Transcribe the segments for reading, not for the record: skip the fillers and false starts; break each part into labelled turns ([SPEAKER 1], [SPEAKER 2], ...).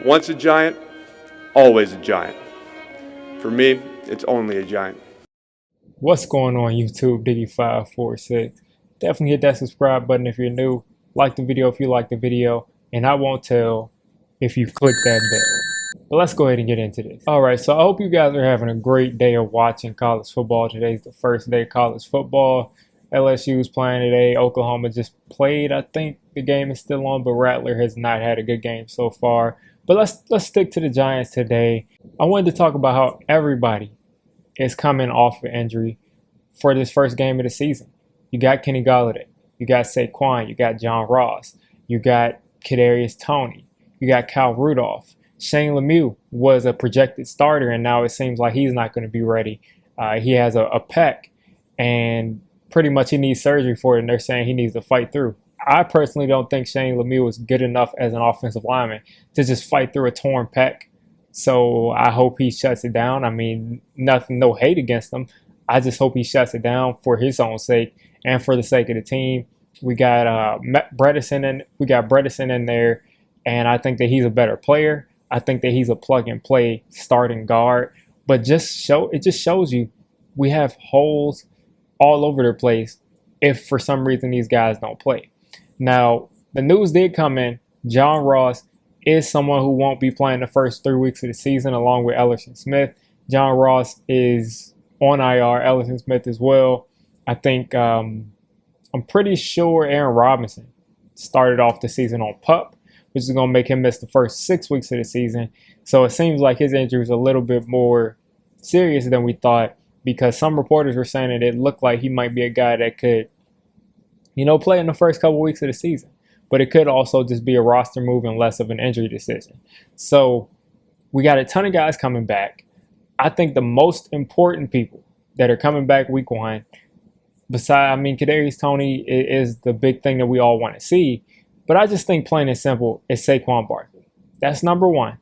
[SPEAKER 1] Once a giant, always a giant. For me, it's only a giant.
[SPEAKER 2] What's going on YouTube, Diggy546? Definitely hit that subscribe button if you're new. Like the video if you like the video. And I won't tell if you click that bell. But let's go ahead and get into this. Alright, so I hope you guys are having a great day of watching college football. Today's the first day of college football. LSU's playing today. Oklahoma just played. I think the game is still on, but Rattler has not had a good game so far. But let's stick to the Giants today. I wanted to talk about how everybody is coming off an injury for this first game of the season. You got Kenny Golladay, you got Saquon, you got John Ross, you got Kadarius Toney, you got Kyle Rudolph. Shane Lemieux was a projected starter, and now it seems like he's not going to be ready. He has a pec, and pretty much he needs surgery for it, and they're saying he needs to fight through. I personally don't think Shane Lemieux was good enough as an offensive lineman to just fight through a torn pec. So I hope he shuts it down. I mean, nothing, no hate against him. I just hope he shuts it down for his own sake and for the sake of the team. We got Bredesen in there, and I think that he's a better player. I think that he's a plug and play starting guard. But it just shows you we have holes all over the place if for some reason these guys don't play. Now, the news did come in. John Ross is someone who won't be playing the first 3 weeks of the season along with Ellison Smith. John Ross is on IR, Ellison Smith as well. I think I'm pretty sure Aaron Robinson started off the season on PUP, which is going to make him miss the first 6 weeks of the season. So it seems like his injury is a little bit more serious than we thought, because some reporters were saying that it looked like he might be a guy that could, play in the first couple weeks of the season. But it could also just be a roster move and less of an injury decision. So we got a ton of guys coming back. I think the most important people that are coming back week one, Kadarius Toney is the big thing that we all want to see. But I just think plain and simple, it's Saquon Barkley. That's number one.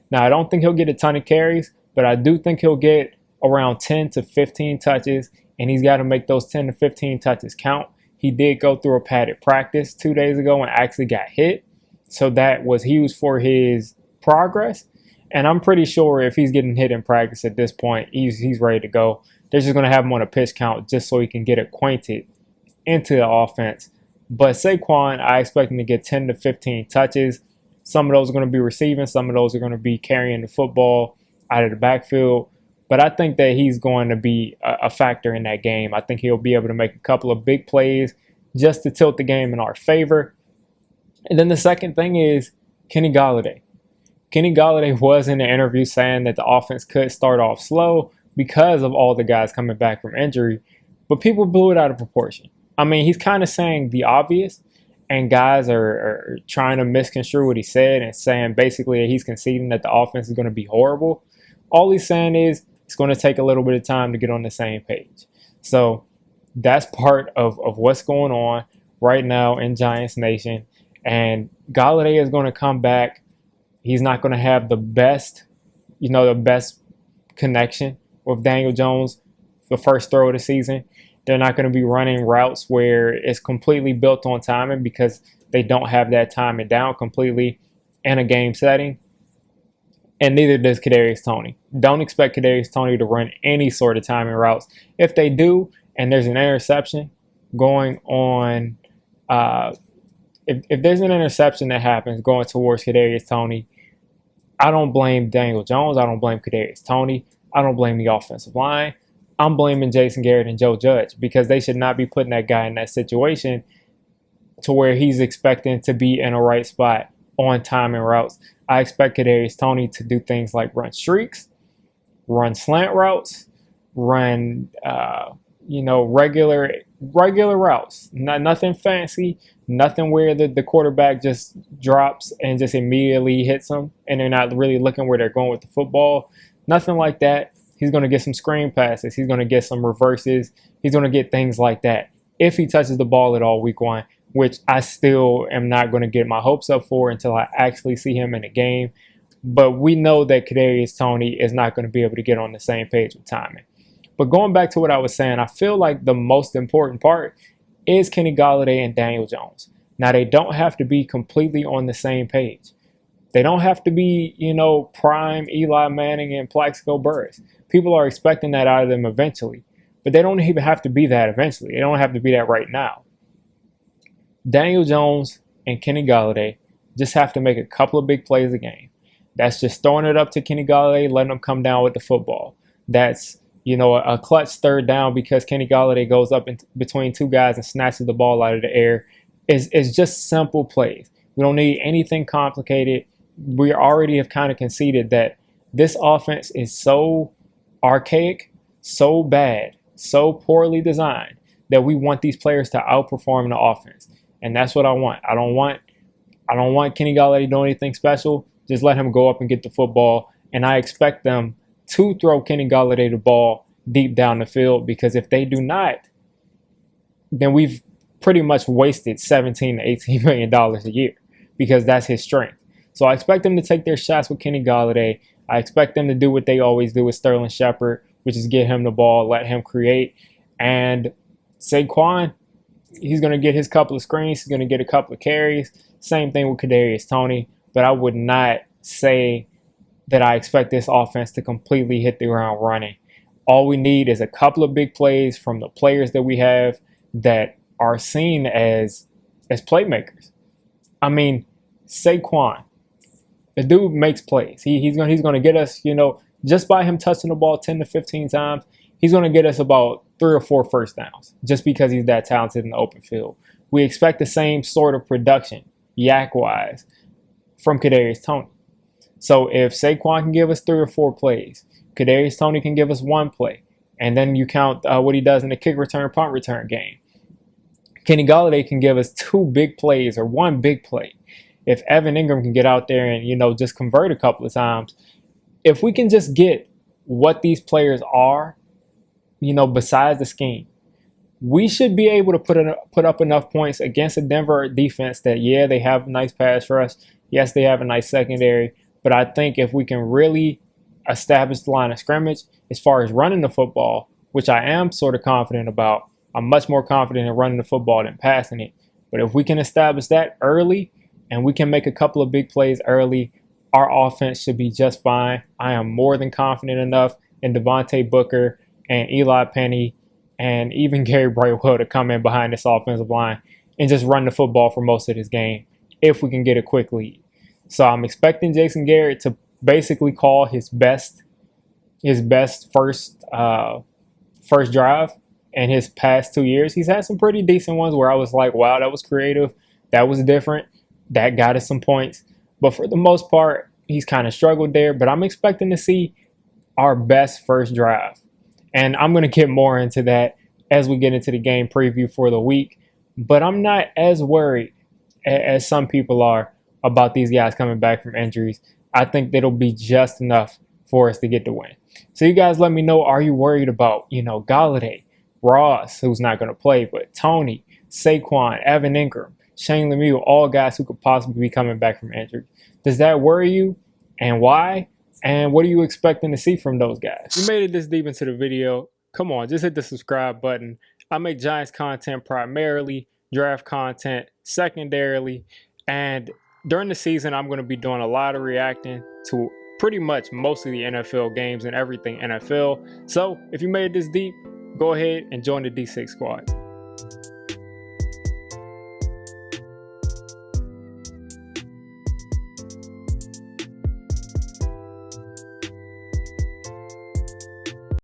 [SPEAKER 2] Now, I don't think he'll get a ton of carries, but I do think he'll get around 10 to 15 touches, and he's got to make those 10 to 15 touches count. He did go through a padded practice 2 days ago and actually got hit. So that was huge for his progress. And I'm pretty sure if he's getting hit in practice at this point, he's ready to go. They're just going to have him on a pitch count just so he can get acquainted into the offense. But Saquon, I expect him to get 10 to 15 touches. Some of those are going to be receiving. Some of those are going to be carrying the football out of the backfield. But I think that he's going to be a factor in that game. I think he'll be able to make a couple of big plays just to tilt the game in our favor. And then the second thing is Kenny Golladay. Kenny Golladay was in the interview saying that the offense could start off slow because of all the guys coming back from injury. But people blew it out of proportion. I mean, he's kind of saying the obvious, and guys are trying to misconstrue what he said and saying basically that he's conceding that the offense is going to be horrible. All he's saying is it's going to take a little bit of time to get on the same page. So that's part of what's going on right now in Giants Nation. And Golladay is going to come back. He's not going to have the best connection with Daniel Jones the first throw of the season. They're not going to be running routes where it's completely built on timing because they don't have that timing down completely in a game setting. And neither does Kadarius Toney. Don't expect Kadarius Toney to run any sort of timing routes. If they do, and there's an interception going on, if there's an interception that happens going towards Kadarius Toney, I don't blame Daniel Jones. I don't blame Kadarius Toney. I don't blame the offensive line. I'm blaming Jason Garrett and Joe Judge because they should not be putting that guy in that situation to where he's expecting to be in a right spot on timing routes. I expect Kadarius Toney to do things like run streaks, run slant routes, run regular routes. Nothing fancy, nothing where the quarterback just drops and just immediately hits them and they're not really looking where they're going with the football. Nothing like that. He's going to get some screen passes. He's going to get some reverses. He's going to get things like that if he touches the ball at all week one, which I still am not going to get my hopes up for until I actually see him in a game. But we know that Kadarius Toney is not going to be able to get on the same page with timing. But going back to what I was saying, I feel like the most important part is Kenny Golladay and Daniel Jones. Now, they don't have to be completely on the same page. They don't have to be, prime Eli Manning and Plaxico Burress. People are expecting that out of them eventually, but they don't even have to be that eventually. They don't have to be that right now. Daniel Jones and Kenny Golladay just have to make a couple of big plays a game. That's just throwing it up to Kenny Golladay, letting him come down with the football. That's, a clutch third down because Kenny Golladay goes up in between two guys and snatches the ball out of the air. It's just simple plays. We don't need anything complicated. We already have kind of conceded that this offense is so archaic, so bad, so poorly designed that we want these players to outperform the offense. And that's what I want. I don't want Kenny Golladay doing anything special. Just let him go up and get the football. And I expect them to throw Kenny Golladay the ball deep down the field, because if they do not, then we've pretty much wasted $17 to $18 million a year, because that's his strength. So I expect them to take their shots with Kenny Golladay. I expect them to do what they always do with Sterling Shepard, which is get him the ball, let him create. And Saquon, he's going to get his couple of screens. He's going to get a couple of carries. Same thing with Kadarius Toney. But I would not say that I expect this offense to completely hit the ground running. All we need is a couple of big plays from the players that we have that are seen as playmakers. I mean, Saquon, the dude makes plays. He's going to get us, just by him touching the ball 10 to 15 times, he's going to get us about 3 or 4 first downs just because he's that talented in the open field. We expect the same sort of production, yak-wise, from Kadarius Toney. So if Saquon can give us 3 or 4 plays, Kadarius Toney can give us 1 play, and then you count what he does in the kick return, punt return game. Kenny Golladay can give us 2 big plays or 1 big play. If Evan Ingram can get out there and, just convert a couple of times, if we can just get what these players are, besides the scheme, we should be able to put up enough points against a Denver defense that, yeah, they have a nice pass rush. Yes, they have a nice secondary. But I think if we can really establish the line of scrimmage as far as running the football, which I am sort of confident about, I'm much more confident in running the football than passing it. But if we can establish that early and we can make a couple of big plays early, our offense should be just fine. I am more than confident enough in Devontae Booker and Eli Penny and even Gary Brightwell to come in behind this offensive line and just run the football for most of this game if we can get a quick lead. So I'm expecting Jason Garrett to basically call his best first drive in his past 2 years. He's had some pretty decent ones where I was like, wow, that was creative. That was different. That got us some points. But for the most part, he's kind of struggled there. But I'm expecting to see our best first drive. And I'm going to get more into that as we get into the game preview for the week. But I'm not as worried as some people are about these guys coming back from injuries. I think that'll be just enough for us to get the win. So you guys let me know, are you worried about, Golladay, Ross, who's not going to play, but Toney, Saquon, Evan Ingram, Shane Lemieux, all guys who could possibly be coming back from injury? Does that worry you, and why? And what are you expecting to see from those guys? You made it this deep into the video. Come on, just hit the subscribe button. I make Giants content primarily, draft content secondarily, and during the season, I'm going to be doing a lot of reacting to pretty much most of the NFL games and everything NFL. So if you made it this deep, go ahead and join the D6 squad.